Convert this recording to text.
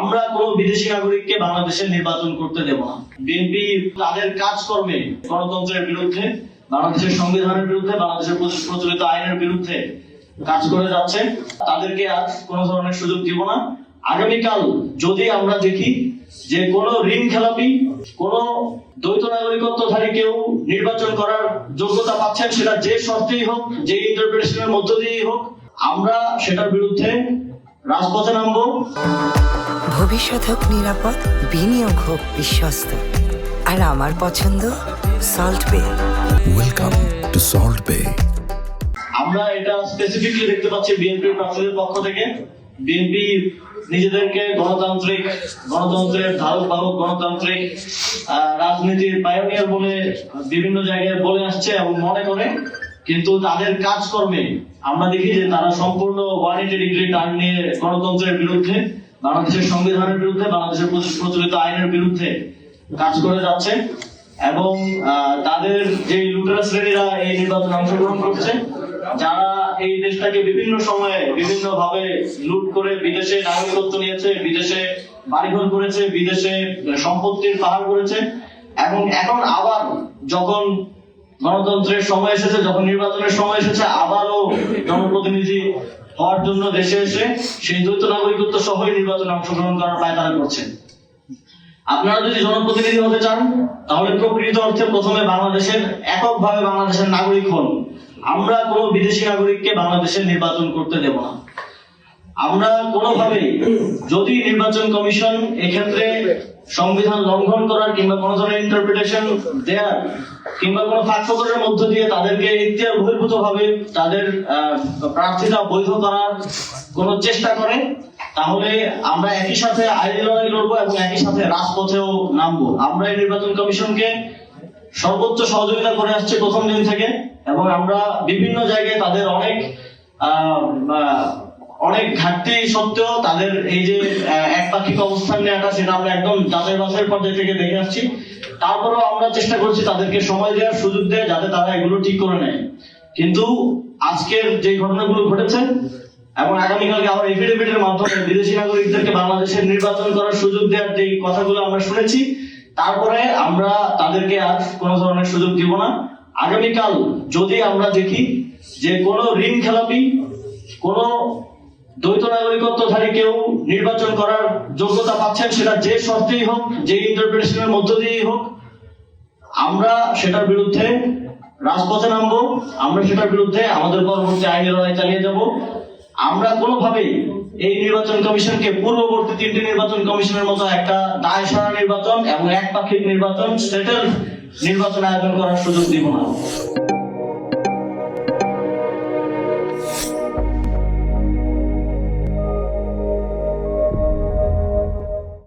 আমরা কোনো বিদেশি নাগরিককে বাংলাদেশে নির্বাচন করতে দেব না। বিএনপি তাদের কাজকর্মে গণতন্ত্রের বিরুদ্ধে, বাংলাদেশের সংবিধানের বিরুদ্ধে, বাংলাদেশের প্রচলিত আইনের বিরুদ্ধে কাজ করে যাচ্ছে। তাদেরকে আজ কোনো ধরনের সুযোগ দিব না। আগামীকাল যদি আমরা দেখি যে কোনো ঋণ খেলাপি, কোনো দ্বৈত নাগরিকত্বধারী কেউ নির্বাচন করার যোগ্যতা পাচ্ছেন, সেটা যে শর্তেই হোক, যে ইন্টারপ্রিটেশনের মধ্য দিয়েই হোক, আমরা সেটার বিরুদ্ধে রাজপথে নামবো। ভবিষ্যৎ হোক নিরাপদ, বিনিয়োগ হোক বিশ্বস্ত, আর আমার পছন্দ সল্ট বে। ওয়েলকাম টু সল্ট বে। আমরা এটা স্পেসিফিকলি দেখতে পাচ্ছি বিএনপির প্রার্থীদের পক্ষ থেকে। বিএনপি নিজেদেরকে গণতন্ত্রের ধারক বাহক, গণতান্ত্রিক রাজনীতির পায়োনিয়ার বলে বিভিন্ন জায়গায় বলে আসছে এবং মনে করে, কিন্তু তাদের কাজকর্মে আমরা দেখি যে তারা সম্পূর্ণ 180 ডিগ্রি টার্ন নিয়ে গণতন্ত্রের বিরুদ্ধে, বাংলাদেশের সংবিধানের বিরুদ্ধে, বাংলাদেশের প্রচলিত আইনের বিরুদ্ধে কাজ করে যাচ্ছে। এবং তাদের যে লুটেরা শ্রেণীরা এই নির্বাচনে অংশগ্রহণ করছে, যারা এই দেশটাকে বিভিন্ন সময়ে বিভিন্ন ভাবে লুট করে বিদেশে নাগরিকত্ব নিয়েছে, বিদেশে বাড়িঘর করেছে, বিদেশে সম্পত্তির পাহাড় করেছে, এবং এখন আবার যখন গণতন্ত্রের সময় এসেছে, যখন নির্বাচনের সময় এসেছে, আবারও জনপ্রতিনিধি হওয়ার জন্য দেশে এসে সেই দ্বৈত নাগরিকত্ব সহই নির্বাচনে অংশগ্রহণ করার পায়তারা করছেন। আপনারা যদি জনপ্রতিনিধি হতে চান, তাহলে প্রকৃত অর্থে প্রথমে এককভাবে বাংলাদেশের নাগরিক হন। আমরা কোনো বিদেশি নাগরিককে বাংলাদেশে নির্বাচন করতে দেব না। আমরা কোনোভাবেই, যদি নির্বাচন কমিশন এক্ষেত্রে সংবিধান লঙ্ঘন করার কিংবা কোনো ধরনের ইন্টারপ্রিটেশন দেওয়ার কিংবা কোনো ফাঁকফোকরের মধ্য দিয়ে তাদেরকে ইখতিয়ার বহির্ভূত ভাবে তাদের প্রার্থিতা বৈধ করার কোনো চেষ্টা করে, তাহলে আমরা একই সাথে আইনি লড়াই লড়বো এবং একই সাথে রাজপথেও নামবো। আমরা এই নির্বাচন কমিশনকে সর্বোচ্চ সহযোগিতা করে আসছে প্রথম দিন থেকে, এবং আমরা বিভিন্ন জায়গায় তাদের অনেক ঘাটতি সত্ত্বেও তাদের এই যে একপাক্ষিক অবস্থান নেওয়াটা, সেটা আমরা একদম যাচাই বাছাইয়ের পর্যায়ে থেকে দেখে আসছি। তারপরেও আমরা চেষ্টা করছি তাদেরকে সময় দেওয়ার, সুযোগ দেওয়া, যাতে তারা এগুলো ঠিক করে নেয়। কিন্তু আজকের যে ঘটনাগুলো ঘটেছে এবং আগামীকালকে আবার এফিডেভিটের মাধ্যমে বিদেশি নাগরিকদেরকে বাংলাদেশের নির্বাচন করার সুযোগ দেওয়ার যে কথাগুলো আমরা শুনেছি, তারপরে আমরা তাদেরকে আজ কোনো ধরনের সুযোগ দিব না। আগামীকাল যদি আমরা দেখি যে কোনো ঋণ খেলাপি, কোনো দ্বৈত নাগরিকত্বধারী কেউ নির্বাচন করার যোগ্যতা পাচ্ছেন, সেটা যে শর্তেই হোক, যে ইন্টারপ্রিটেশনের মধ্য দিয়েই হোক, আমরা সেটার বিরুদ্ধে রাজপথে নামবো। আমরা সেটার বিরুদ্ধে আমাদের পরবর্তী আইনি লড়াই চালিয়ে যাব। আমরা কোনোভাবেই এই নির্বাচন কমিশনকে পূর্ববর্তী 3টি নির্বাচন কমিশনের মতো একটা দায় সারা নির্বাচন এবং একপাক্ষিক নির্বাচন, সেটেল নির্বাচন আয়োজন করার সুযোগ দিব না।